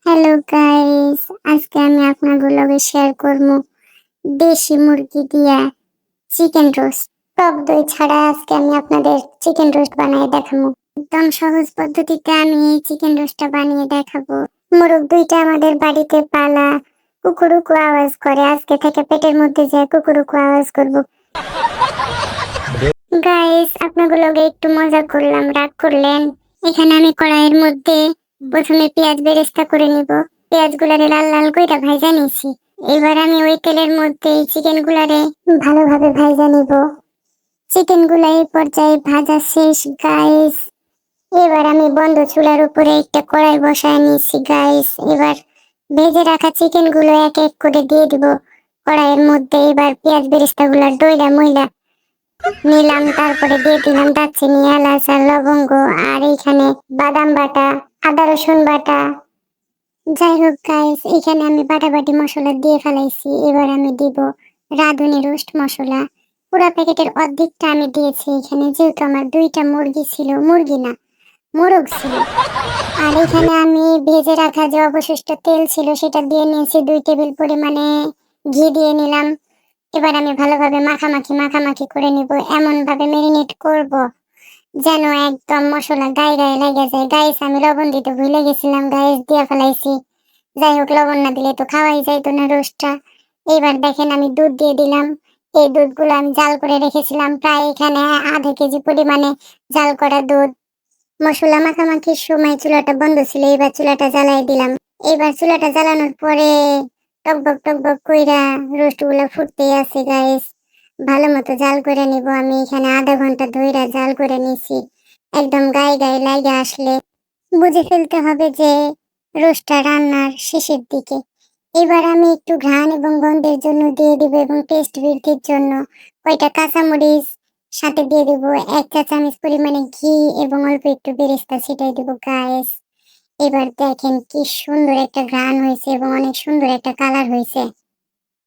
Hello guys, আজকে আমি আপনাদের লগে শেয়ার করব দেশি মুরগি দিয়া চিকেন রোস্ট। টক দই ছাড়া আজকে আমি আপনাদের চিকেন রোস্ট বানিয়ে দেখাবো। একদম সহজ পদ্ধতিতে আমি এই চিকেন রোস্টটা বানিয়ে দেখাবো। মোরগ দুইটা আমাদের বাড়িতে পালা, কুকুরুকু আওয়াজ করে। আজকে থেকে পেটের মধ্যে যায় কুকুরুকু আওয়াজ করব। গাইস, আপনাদের লগে একটু মজা করলাম, রাগ করলেন। এখানে আমি কড়াইয়ের মধ্যে প্রথমে পেঁয়াজ বেরেস্তা করে নিব। পেঁয়াজগুলারে লাল লাল কইরা ভাজা নিছি। এবার আমি ওই তেলের মধ্যে চিকেন গুলারে ভালোভাবে ভাজা নিব। চিকেন গুলা এই পর্যায়ে ভাজা শেষ গাইস। এবার আমি বন্ধ চুলার উপরে একটা কড়াই বসায় নিয়েছি গাইস। এবার ভেজে রাখা চিকেন গুলো এক এক করে দিয়ে দিব কড়াইয়ের মধ্যে। এবার পেঁয়াজ বেরেস্তা গুলা ডইলা মইলা নিলাম, তারপরে দিয়ে দিলাম দারচিনি, এলাচ আর লবঙ্গ, আর এইখানে বাদাম বাটা, আদা রসুন বাটা। যাই হোক গাইস, এখানে আমি বাটাবাটি মশলা দিয়ে ফেলাইছি। এবার আমি দিব রাঁধুনি রোস্ট মশলা। পুরো প্যাকেটের অর্ধেকটা আমি দিয়েছি এখানে, যেহেতু আমার দুইটা মুরগি ছিল, মুরগি না মোরগ ছিল। আর এখানে আমি ভেজে রাখা যে অবশিষ্ট তেল ছিল সেটা দিয়ে নিয়েছি 2 টেবিল পরিমাণে ঘি দিয়ে নিলাম। এবার আমি ভালোভাবে মাখামাখি করে নিব। এমন ভাবে ম্যারিনেট করব যেন একদম মশলা গায়ে গায়ে লেগে যায়। গাইস, আমি লবণ দিতে ভুলে গেছিলাম গাইস, দিয়ে ফেলাইছি। যাই হোক, লবণ না দিলে তো খাওয়াই যাইতো না রোস্টটা। এবার দেখেন আমি দুধ দিয়ে দিলাম। এই দুধগুলো আমি জাল করে রেখেছিলাম, প্রায় এখানে আধা কেজি পরিমাণে জাল করা দুধ। মশলা মাখামাখির সময় চুলাটা বন্ধ ছিল, এবার চুলাটা জ্বালাই দিলাম। এবার চুলাটা জ্বালানোর পরে টকবক টকবক কইরা রোস্ট গুলা ফুটতেই আছে গাইস। ভালো মতো জাল করে নিব। আমি এখানে আধা ঘন্টা ধইরা জাল করে নিছি। একদম গায়ে গায়ে লাগে আসলে বুঝে ফেলতে হবে যে রোস্টটা রান্নার শেষের দিকে। এবার আমি একটু ঘ্রাণ এবং গন্ধের জন্য দিয়ে দিব, এবং টেস্ট বৃদ্ধির জন্য কয়টা কাঁচামরিচ, সাথে দিয়ে দিব 1 চা চামচ পরিমাণে ঘি, এবং অল্প একটু বেরেস্তা ছিটাই দিব গাইস। এবার দেখেন কি সুন্দর একটা ঘ্রাণ হয়েছে এবং অনেক সুন্দর একটা কালার হয়েছে।